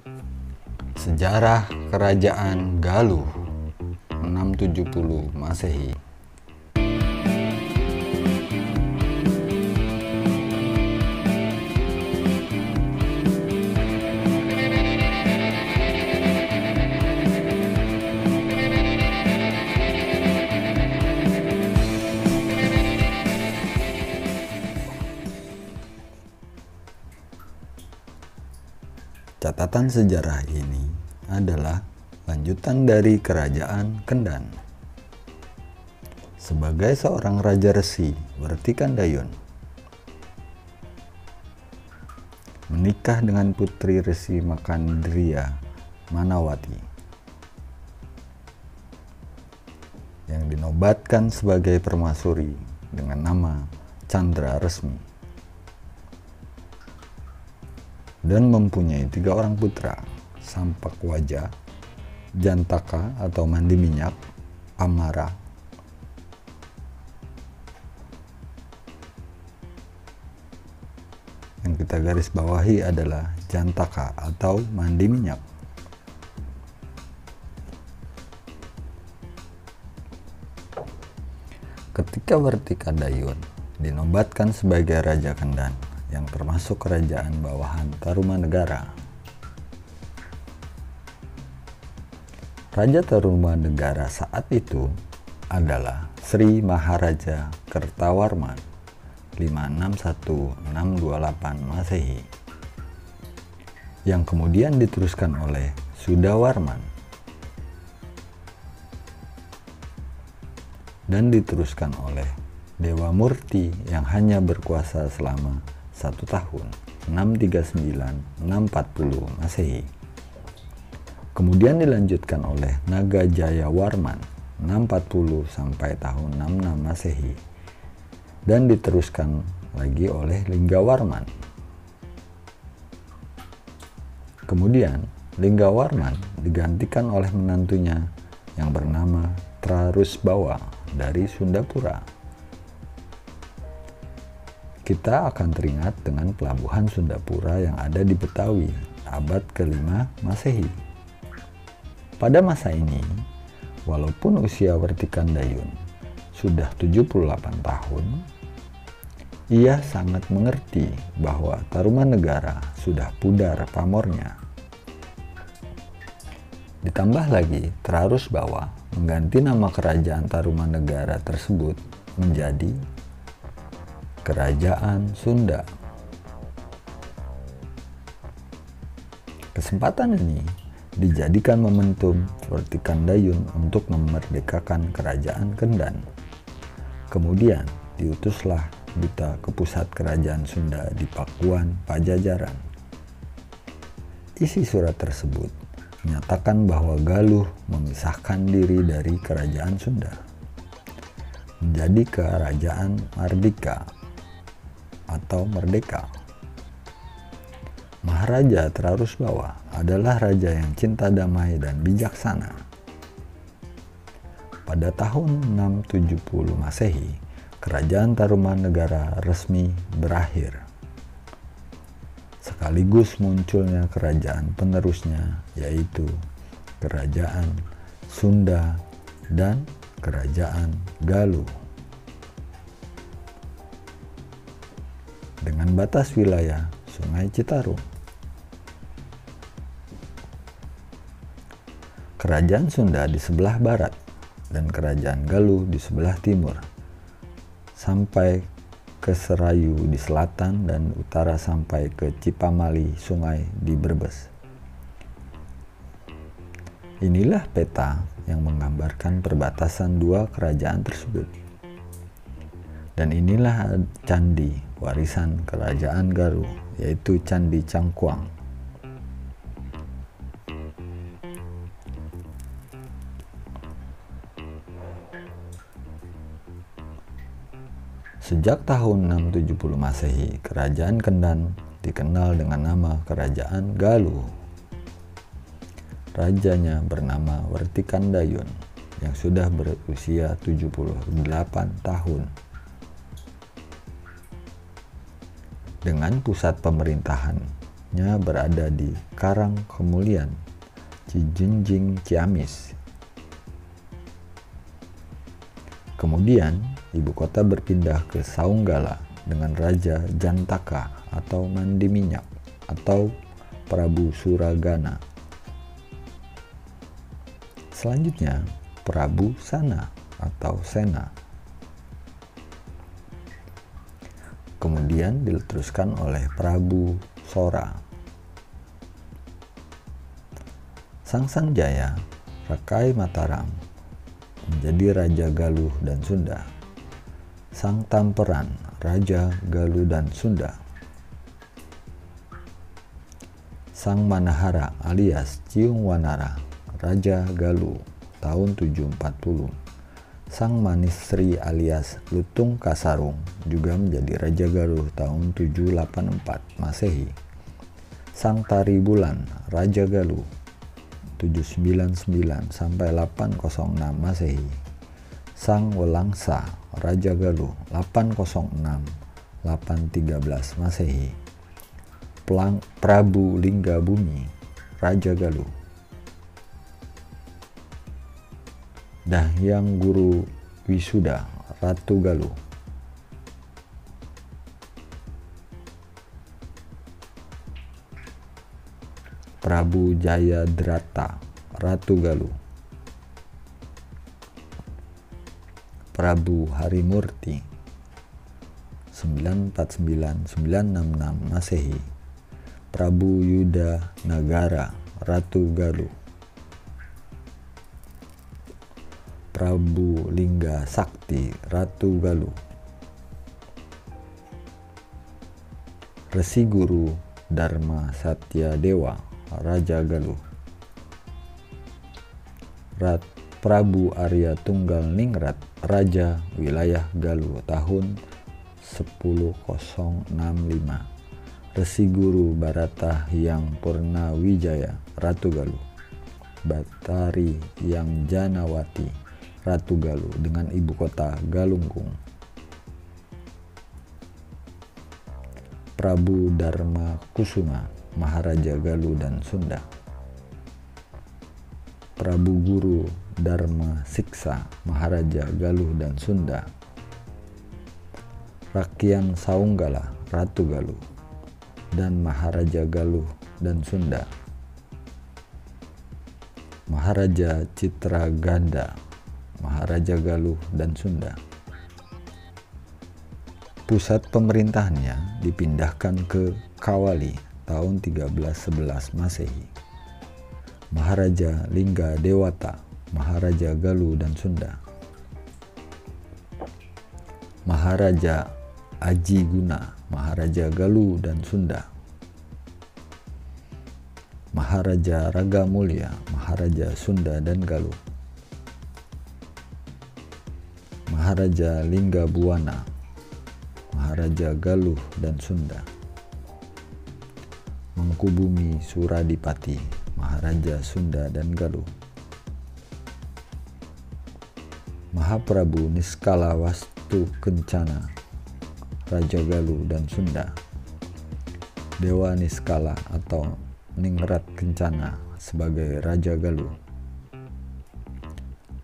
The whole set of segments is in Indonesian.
Sejarah Kerajaan Galuh 670 Masehi. Catatan sejarah ini adalah lanjutan dari Kerajaan Kendan. Sebagai seorang raja resi, Wertikandayun menikah dengan putri resi Makandriya, Manawati, yang dinobatkan sebagai permaisuri dengan nama Chandra Resmi, dan mempunyai 3 orang putra, Sampakwaja, Jantaka atau mandi minyak, Amara, yang kita garis bawahi adalah Jantaka atau mandi minyak. Ketika Wertikandayun dinobatkan sebagai Raja Kendan, yang termasuk kerajaan bawahan Tarumanegara, Raja Tarumanegara saat itu adalah Sri Maharaja Kertawarman 561-628 Masehi, yang kemudian diteruskan oleh Sudawarman dan diteruskan oleh Dewa Murti yang hanya berkuasa selama 1 tahun, 639-640 Masehi. Kemudian dilanjutkan oleh Naga Jayawarman 640 sampai tahun 66 Masehi, dan diteruskan lagi oleh Linggawarman. Kemudian Linggawarman digantikan oleh menantunya yang bernama Trarusbawa dari Sundapura. Kita akan teringat dengan pelabuhan Sundapura yang ada di Betawi abad ke-5 Masehi. Pada masa ini, walaupun usia Wertikandayun sudah 78 tahun, ia sangat mengerti bahwa Tarumanegara sudah pudar pamornya. Ditambah lagi, Trarusbawa mengganti nama kerajaan Tarumanegara tersebut menjadi Kerajaan Sunda. Kesempatan ini dijadikan momentum Wertikandayun untuk memerdekakan Kerajaan Kendan. Kemudian diutuslah duta ke pusat Kerajaan Sunda di Pakuan, Pajajaran. Isi surat tersebut menyatakan bahwa Galuh memisahkan diri dari Kerajaan Sunda menjadi Kerajaan Mardika atau Merdeka. Maharaja Trarusbawa adalah raja yang cinta damai dan bijaksana. Pada tahun 670 Masehi, Kerajaan Tarumanegara resmi berakhir. Sekaligus munculnya kerajaan penerusnya, yaitu Kerajaan Sunda dan Kerajaan Galuh. Dengan batas wilayah Sungai Citarum. Kerajaan Sunda di sebelah barat dan Kerajaan Galuh di sebelah timur, sampai ke Serayu di selatan dan utara sampai ke Cipamali Sungai di Brebes. Inilah peta yang menggambarkan perbatasan 2 kerajaan tersebut. Dan inilah candi warisan Kerajaan Galuh, yaitu Candi Cangkuang. Sejak tahun 670 Masehi, Kerajaan Kendan dikenal dengan nama Kerajaan Galuh. Rajanya bernama Wertikandayun yang sudah berusia 78 tahun. Dengan pusat pemerintahan Pusatnya berada di Karang Kemulian, Cijinjing, Ciamis. Kemudian, ibu kota berpindah ke Saunggala dengan Raja Jantaka atau Mandi Minyak atau Prabu Suragana. Selanjutnya, Prabu Sana atau Sena. Kemudian diteruskan oleh Prabu Sora. Sang Sanjaya, Rakai Mataram, menjadi Raja Galuh dan Sunda. Sang Tamperan, Raja Galuh dan Sunda. Sang Manahara alias Ciung Wanara, Raja Galuh tahun 740. Sang Manisri alias Lutung Kasarung juga menjadi Raja Galuh tahun 784 Masehi. Sang Tari Bulan, Raja Galuh 799 sampai 806 Masehi. Sang Welangsa, Raja Galuh 806 813 Masehi. Prabu Linggabumi, Raja Galuh. Dahyang Guru Wisuda, Ratu Galuh. Prabu Jayadrata, Ratu Galuh. Prabu Harimurti 949-966 Masehi. Prabu Yuda Nagara, Ratu Galuh. Prabu Lingga Sakti, Ratu Galuh. Resi Guru Dharma Satya Dewa, Raja Galuh. Prabu Arya Tunggal Ningrat, Raja Wilayah Galuh tahun 1005. Resi Guru Barata Hyang Purnawijaya, Ratu Galuh. Batari Yang Janawati, Ratu Galuh dengan ibu kota Galunggung. Prabu Dharma Kusuma, Maharaja Galuh dan Sunda. Prabu Guru Dharma Siksa, Maharaja Galuh dan Sunda. Rakyang Saunggala, Ratu Galuh dan Maharaja Galuh dan Sunda. Maharaja Citraganda, Maharaja Galuh dan Sunda. Pusat pemerintahannya dipindahkan ke Kawali tahun 1311 Masehi. Maharaja Lingga Dewata, Maharaja Galuh dan Sunda. Maharaja Aji Guna, Maharaja Galuh dan Sunda. Maharaja Raga Mulia, Maharaja Sunda dan Galuh. Maharaja Lingga Buwana, Maharaja Galuh dan Sunda. Mangkubumi Suradipati, Maharaja Sunda dan Galuh. Mahaprabu Niskala Wastu Kencana, Raja Galuh dan Sunda. Dewa Niskala atau Ningrat Kencana sebagai Raja Galuh.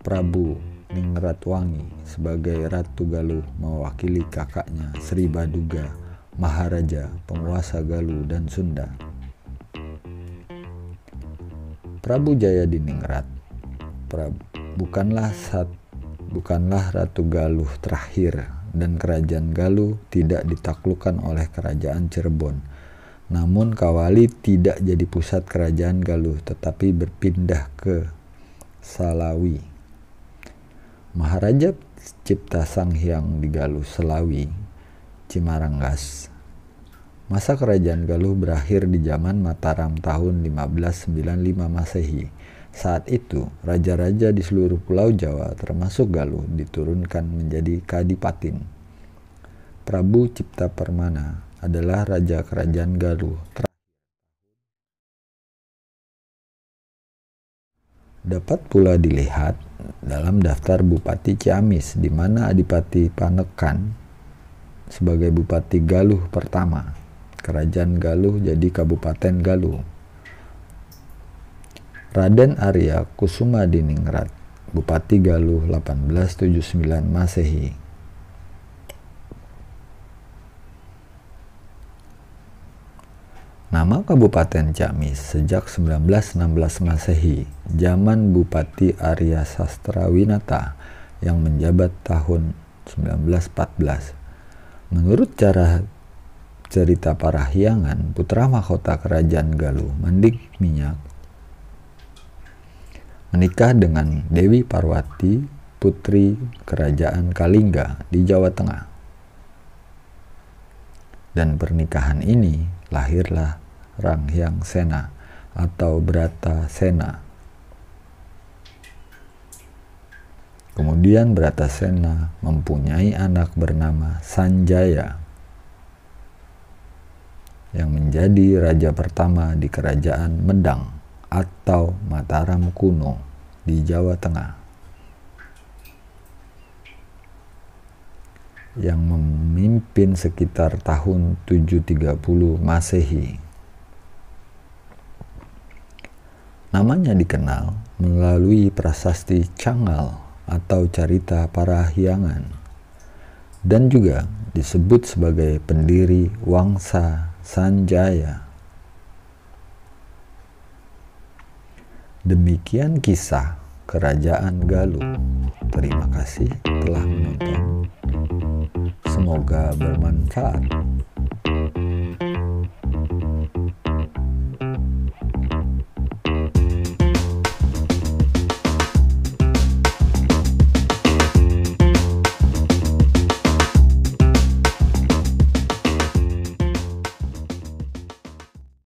Prabu Ningratwangi sebagai Ratu Galuh mewakili kakaknya Sri Baduga, Maharaja penguasa Galuh dan Sunda. Prabu Jayadiningrat bukanlah Ratu Galuh terakhir, dan kerajaan Galuh tidak ditaklukkan oleh kerajaan Cirebon. Namun Kawali tidak jadi pusat kerajaan Galuh tetapi berpindah ke Salawi. Maharaja Cipta Sanghyang di Galuh Selawi, Cimaranggas. Masa kerajaan Galuh berakhir di zaman Mataram tahun 1595 Masehi. Saat itu, raja-raja di seluruh pulau Jawa termasuk Galuh diturunkan menjadi kadipatin. Prabu Cipta Permana adalah raja kerajaan Galuh. Dapat pula dilihat dalam daftar Bupati Ciamis di mana Adipati Panekan sebagai Bupati Galuh pertama. Kerajaan Galuh jadi Kabupaten Galuh. Raden Arya Kusumadiningrat, Bupati Galuh 1879 Masehi. Nama Kabupaten Ciamis sejak 1916 Masehi, zaman Bupati Arya Sastrawinata yang menjabat tahun 1914. Menurut cerita Parahyangan, putra mahkota Kerajaan Galuh, Mandingminyak, menikah dengan Dewi Parwati, putri Kerajaan Kalingga di Jawa Tengah. Dan pernikahan ini lahirlah Ranghyang Sena atau Bratasena. Kemudian Bratasena mempunyai anak bernama Sanjaya yang menjadi raja pertama di Kerajaan Medang atau Mataram kuno di Jawa Tengah, yang memimpin sekitar tahun 730 Masehi. Namanya dikenal melalui prasasti Cangal atau Carita Parahyangan, dan juga disebut sebagai pendiri Wangsa Sanjaya. Demikian kisah Kerajaan Galuh. Terima kasih telah menonton. Semoga bermanfaat.